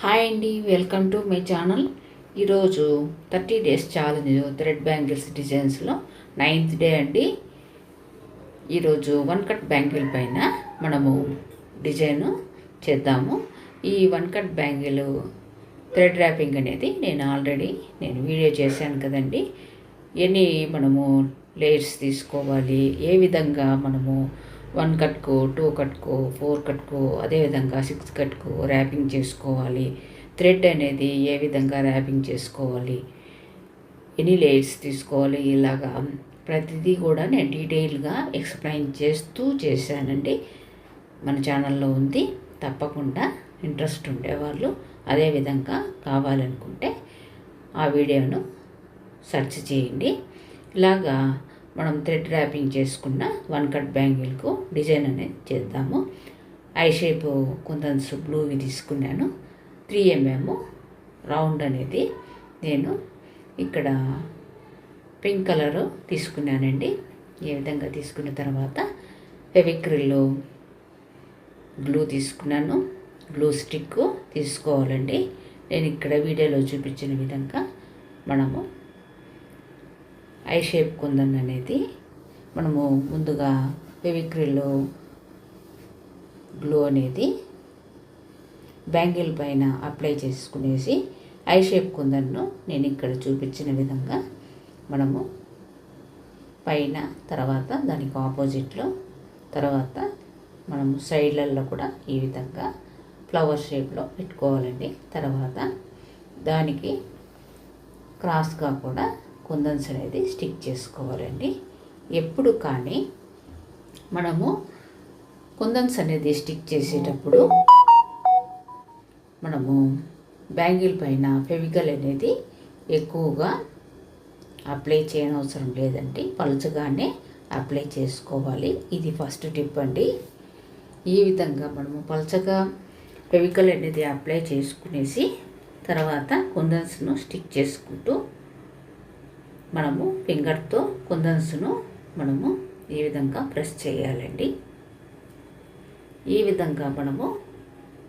Hi అండి, welcome to my channel. ఈరోజు 30 days challenge thread bangles డిజైన్స్లో 9th డే అండి. ఈరోజు వన్ కట్ బ్యాంగిల్ పైన మనము డిజైన్ చేద్దాము. ఈ one cut bangle thread wrapping అనేది నేను వీడియో చేశాను కదండి. ఎన్ని మనము లేయర్స్ తీసుకోవాలి, ఏ విధంగా మనము 1 కట్కు, 2 కట్కు, 4 కట్కు, అదేవిధంగా 6 కట్కు ర్యాపింగ్ చేసుకోవాలి, థ్రెడ్ అనేది ఏ విధంగా ర్యాపింగ్ చేసుకోవాలి, ఎన్ని లేయర్స్ తీసుకోవాలి, ఇలాగా ప్రతిదీ కూడా నేను డీటెయిల్గా ఎక్స్ప్లెయిన్ చేస్తూ చేశానండి. మన ఛానల్లో ఉంది. తప్పకుండా ఇంట్రెస్ట్ ఉండేవాళ్ళు అదేవిధంగా కావాలనుకుంటే ఆ వీడియోను సెర్చ్ చేయండి. ఇలాగా మనం థ్రెడ్ ర్యాపింగ్ చేసుకున్న వన్ కట్ బ్యాంగిల్కు డిజైన్ అనేది చేద్దాము. ఐ షేప్ కుందన్స్ బ్లూవి తీసుకున్నాను. 3 mm రౌండ్ అనేది నేను ఇక్కడ పింక్ కలరు తీసుకున్నానండి. ఈ విధంగా తీసుకున్న తర్వాత ఫెవిక్రిల్ గ్లూ తీసుకున్నాను. గ్లూ స్టిక్ తీసుకోవాలండి. నేను ఇక్కడ వీడియోలో చూపించిన విధంగా మనము ఐ షేప్ కుందన్ అనేది మనము ముందుగా ఫెవిక్రిల్ గ్లూ అనేది బ్యాంగిల్ పైన అప్లై చేసుకునేసి ఐ షేప్ కుందన్ను నేను ఇక్కడ చూపించిన విధంగా మనము పైన, తర్వాత దానికి ఆపోజిట్లో, తర్వాత మనము సైడ్లలో కూడా ఈ విధంగా ఫ్లవర్ షేప్లో పెట్టుకోవాలండి. తర్వాత దానికి క్రాస్గా కూడా కుందన్స్ అనేది స్టిక్ చేసుకోవాలండి. ఎప్పుడు కానీ మనము కుందన్స్ అనేది స్టిక్ చేసేటప్పుడు మనము బ్యాంగిల్ పైన ఫెవికల్ అనేది ఎక్కువగా అప్లై చేయనవసరం లేదండి. పలుచగానే అప్లై చేసుకోవాలి. ఇది ఫస్ట్ టిప్ అండి. ఈ విధంగా మనము పలుచగా ఫెవికల్ అనేది అప్లై చేసుకునేసి తర్వాత కుందన్స్ను స్టిక్ చేసుకుంటూ మనము ఫింగర్తో కుందన్స్ను మనము ఈ విధంగా ప్రెస్ చేయాలండి. ఈ విధంగా మనము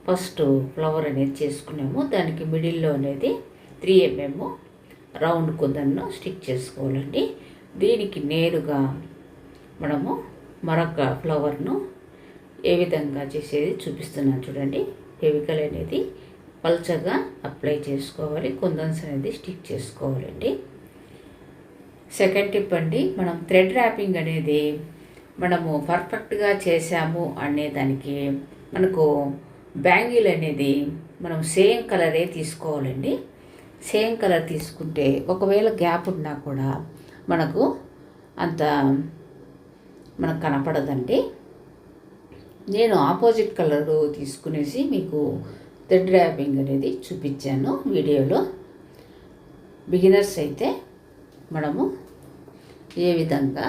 ఫస్ట్ ఫ్లవర్ అనేది చేసుకున్నాము. దానికి మిడిల్లో అనేది 3 mm రౌండ్ కుందన్ను స్టిక్ చేసుకోవాలండి. దీనికి నేరుగా మనము మరొక ఫ్లవర్ను ఏ విధంగా చేసేది చూపిస్తున్నాను చూడండి. ఫెవికల్ అనేది పల్చగా అప్లై చేసుకోవాలి, కుందన్స్ అనేది స్టిక్ చేసుకోవాలండి. సెకండ్ టిప్ అండి, మనం థ్రెడ్ ర్యాపింగ్ అనేది మనము పర్ఫెక్ట్గా చేసాము అనేదానికి మనకు బ్యాంగిల్ అనేది మనం సేమ్ కలరే తీసుకోవాలండి. సేమ్ కలర్ తీసుకుంటే ఒకవేళ గ్యాప్ ఉన్నా కూడా మనకు అంత మనకు కనపడదండి. నేను ఆపోజిట్ కలరు తీసుకునేసి మీకు థ్రెడ్ ర్యాపింగ్ అనేది చూపించాను వీడియోలో. బిగినర్స్ అయితే మనము ఏ విధంగా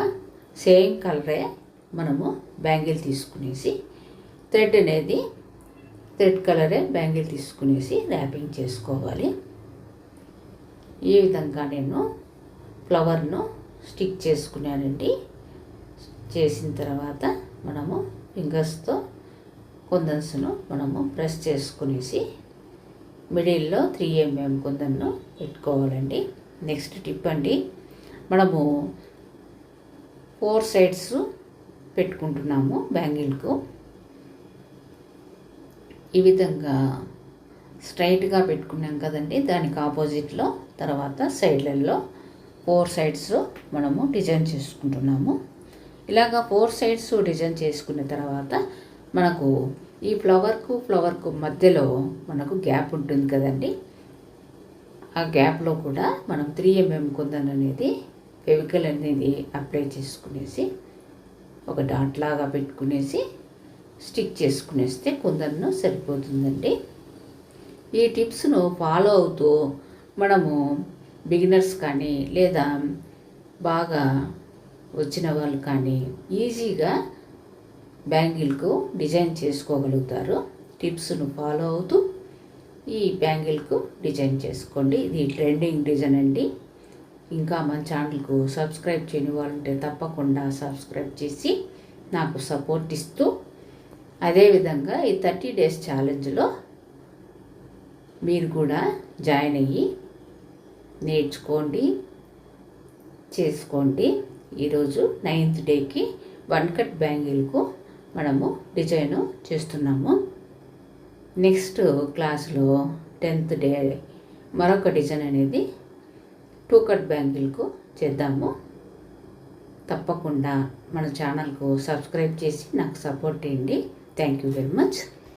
సేమ్ కలరే మనము బ్యాంగిల్ తీసుకునేసి థ్రెడ్ కలరే బ్యాంగిల్ తీసుకునేసి ర్యాపింగ్ చేసుకోవాలి. ఈ విధంగా నేను ఫ్లవర్ను స్టిక్ చేసుకున్నానండి. చేసిన తర్వాత మనము ఫింగర్స్తో కుందన్స్ను మనము ప్రెస్ చేసుకునేసి మిడిల్లో 3 mm కుందన్ను పెట్టుకోవాలండి. నెక్స్ట్ టిప్ అండి, మనము 4 సైడ్స్ పెట్టుకుంటున్నాము బ్యాంగిల్కు. ఈ విధంగా స్ట్రైట్గా పెట్టుకున్నాం కదండి. దానికి ఆపోజిట్లో తర్వాత సైడ్లలో 4 సైడ్స్ మనము డిజైన్ చేసుకుంటున్నాము. ఇలాగా 4 సైడ్స్ డిజైన్ చేసుకున్న తర్వాత మనకు ఈ ఫ్లవర్కు మధ్యలో మనకు గ్యాప్ ఉంటుంది కదండి. ఆ గ్యాప్లో కూడా మనం 3 mm కుందన్ అనేది ఫెవికల్ అనేది అప్లై చేసుకునేసి ఒక డాట్ లాగా పెట్టుకునేసి స్టిక్ చేసుకునేస్తే కుందన్ను సరిపోతుందండి. ఈ టిప్స్ను ఫాలో అవుతూ మనము బిగినర్స్ కానీ లేదా బాగా వచ్చిన వాళ్ళు కానీ ఈజీగా బ్యాంగిల్కు డిజైన్ చేసుకోగలుగుతారు. టిప్స్ను ఫాలో అవుతూ ఈ బ్యాంగిల్కు డిజైన్ చేసుకోండి. ఇది ట్రెండింగ్ డిజైన్ అండి. ఇంకా మన ఛానల్కు సబ్స్క్రైబ్ చేయని వాళ్ళంటే తప్పకుండా సబ్స్క్రైబ్ చేసి నాకు సపోర్ట్ ఇస్తూ, అదేవిధంగా ఈ 30 డేస్ ఛాలెంజ్లో మీరు కూడా జాయిన్ అయ్యి నేర్చుకోండి, చేసుకోండి. ఈరోజు 9th డేకి 1 కట్ బ్యాంగిల్కు మనము డిజైను చేస్తున్నాము. నెక్స్ట్ క్లాస్లో 10th డే మరొక డిజైన్ అనేది 2 కట్ బ్యాంగిల్కు చేద్దాము. తప్పకుండా మన ఛానల్కు సబ్స్క్రైబ్ చేసి నాకు సపోర్ట్ చేయండి. Thank you very much.